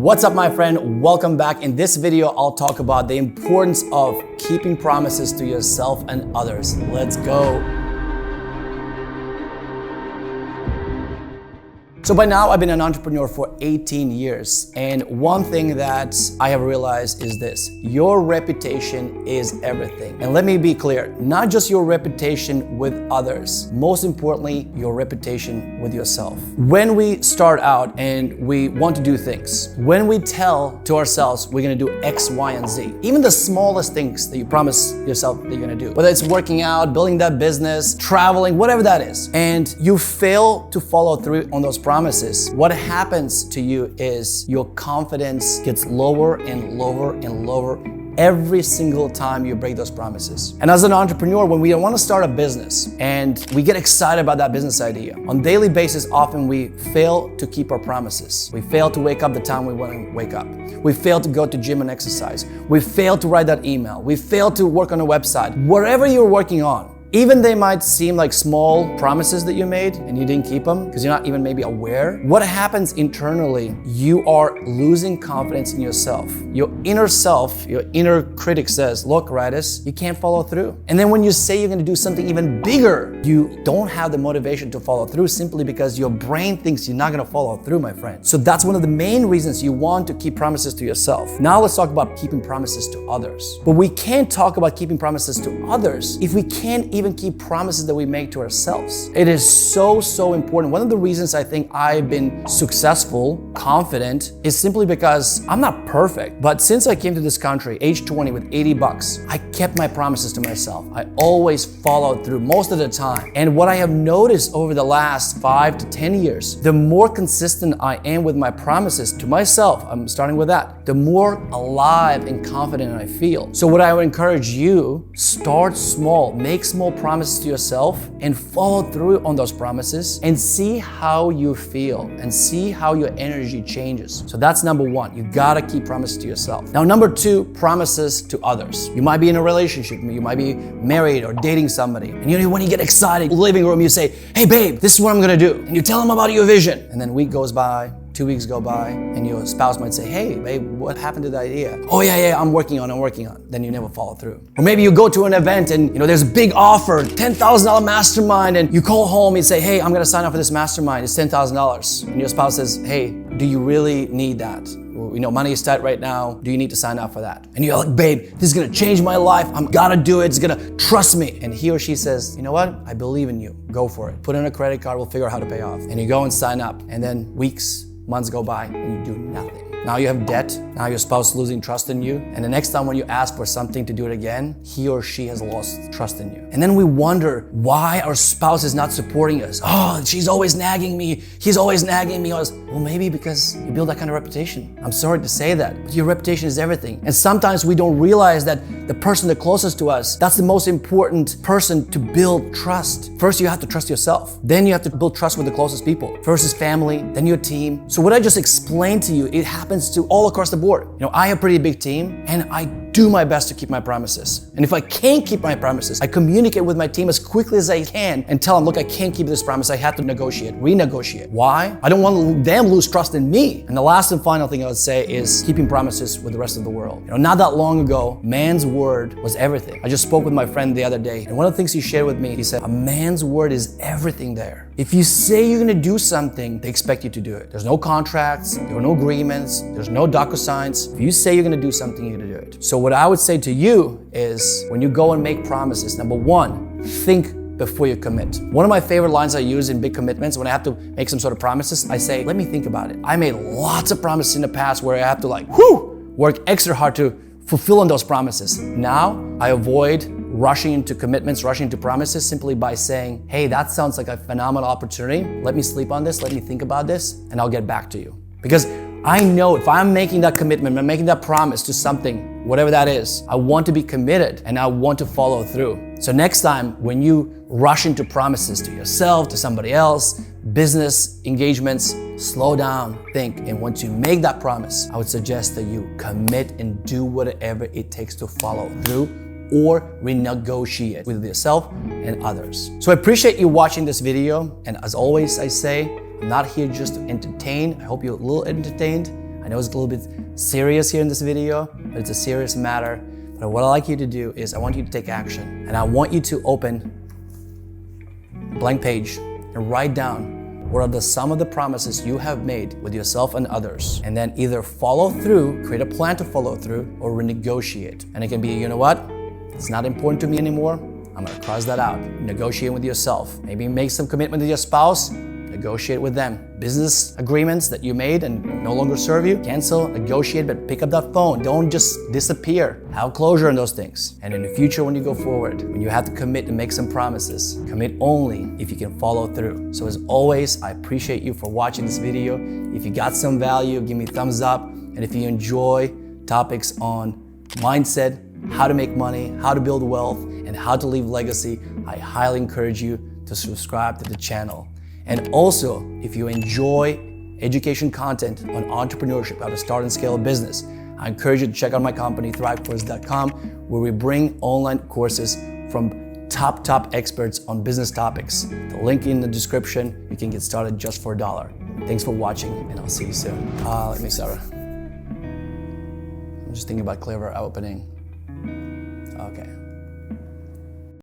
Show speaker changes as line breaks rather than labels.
What's up, my friend? Welcome back. In this video, I'll talk about the importance of keeping promises to yourself and others. Let's go. So by now, I've been an entrepreneur for 18 years. And one thing that I have realized is this: your reputation is everything. And let me be clear, not just your reputation with others, most importantly, your reputation with yourself. When we start out and we want to do things, when we tell to ourselves we're gonna do X, Y, and Z, even the smallest things that you promise yourself that you're gonna do, whether it's working out, building that business, traveling, whatever that is, and you fail to follow through on those promises, what happens to you is your confidence gets lower and lower and lower every single time you break those promises. And as an entrepreneur, when we want to start a business and we get excited about that business idea, on a daily basis, often we fail to keep our promises. We fail to wake up the time we want to wake up. We fail to go to gym and exercise. We fail to write that email. We fail to work on a website. Whatever you're working on, even they might seem like small promises that you made and you didn't keep them because you're not even maybe aware. What happens internally, you are losing confidence in yourself. Your inner self, your inner critic says, look, Radis, you can't follow through. And then when you say you're gonna do something even bigger, you don't have the motivation to follow through simply because your brain thinks you're not gonna follow through, my friend. So that's one of the main reasons you want to keep promises to yourself. Now let's talk about keeping promises to others. But we can't talk about keeping promises to others if we can't even keep promises that we make to ourselves. It is so important. One of the reasons I think I've been successful, confident, is simply because I'm not perfect. But since I came to this country, age 20 with 80 bucks, I kept my promises to myself. I always followed through most of the time. And what I have noticed over the last 5 to 10 years, the more consistent I am with my promises to myself, I'm starting with that, the more alive and confident I feel. So what I would encourage you, start small, make small promises to yourself and follow through on those promises and see how you feel and see how your energy changes. So that's number one. You gotta keep promises to yourself. Now, number two, promises to others. You might be in a relationship, you might be married or dating somebody, and you know, when you get excited, living room, you say, hey babe, this is what I'm gonna do. And you tell them about your vision. And then a week goes by, 2 weeks go by, and your spouse might say, hey, babe, what happened to the idea? Oh, yeah, I'm working on it. Then you never follow through. Or maybe you go to an event and there's a big offer, $10,000 mastermind, and you call home and say, hey, I'm gonna sign up for this mastermind, it's $10,000. And your spouse says, hey, do you really need that? Money is tight right now. Do you need to sign up for that? And you're like, babe, this is gonna change my life. I'm gotta do it. It's gonna trust me. And he or she says, you know what? I believe in you. Go for it. Put in a credit card. We'll figure out how to pay off. And you go and sign up. And then weeks, months go by and you do nothing. Now you have debt. Now your spouse is losing trust in you. And the next time when you ask for something to do it again, he or she has lost trust in you. And then we wonder why our spouse is not supporting us. Oh, she's always nagging me. He's always nagging me. Well, maybe because you build that kind of reputation. I'm sorry to say that, but your reputation is everything. And sometimes we don't realize that the person that's closest to us, that's the most important person to build trust. First, you have to trust yourself. Then you have to build trust with the closest people. First is family, then your team. So what I just explained to you, it happens to all across the board. I have a pretty big team and I do my best to keep my promises. And if I can't keep my promises, I communicate with my team as quickly as I can and tell them, look, I can't keep this promise. I have to renegotiate. Why? I don't want them lose trust in me. And the last and final thing I would say is keeping promises with the rest of the world. Not that long ago, man's word was everything. I just spoke with my friend the other day, and one of the things he shared with me, he said, a man's word is everything there. If you say you're gonna do something, they expect you to do it. There's no contracts, there are no agreements, there's no DocuSigns. If you say you're gonna do something, you're gonna do it. So what I would say to you is when you go and make promises, number one, think before you commit. One of my favorite lines I use in big commitments, when I have to make some sort of promises, I say, let me think about it. I made lots of promises in the past where I have to work extra hard to fulfill on those promises. Now, I avoid rushing into commitments, rushing into promises simply by saying, hey, that sounds like a phenomenal opportunity. Let me sleep on this, let me think about this, and I'll get back to you. Because I know if I'm making that commitment, I'm making that promise to something, whatever that is, I want to be committed and I want to follow through. So next time when you rush into promises to yourself, to somebody else, business engagements, slow down, think, and once you make that promise, I would suggest that you commit and do whatever it takes to follow through or renegotiate with yourself and others. So I appreciate you watching this video, and as always I say, I'm not here just to entertain. I hope you're a little entertained. I know it's a little bit serious here in this video, but it's a serious matter. But what I'd like you to do is I want you to take action. And I want you to open a blank page and write down what are some of the promises you have made with yourself and others. And then either follow through, create a plan to follow through, or renegotiate. And it can be, you know what? It's not important to me anymore. I'm gonna cross that out. Negotiate with yourself. Maybe make some commitment to your spouse. Negotiate with them. Business agreements that you made and no longer serve you, cancel, negotiate, but pick up that phone. Don't just disappear. Have closure on those things. And in the future, when you go forward, when you have to commit and make some promises, commit only if you can follow through. So as always, I appreciate you for watching this video. If you got some value, give me a thumbs up. And if you enjoy topics on mindset, how to make money, how to build wealth, and how to leave legacy, I highly encourage you to subscribe to the channel. And also, if you enjoy education content on entrepreneurship, how to start and scale a business, I encourage you to check out my company, thrivecourse.com, where we bring online courses from top experts on business topics. The link in the description, you can get started just for $1. Thanks for watching, and I'll see you soon. Let me start. I'm just thinking about clever opening. Okay.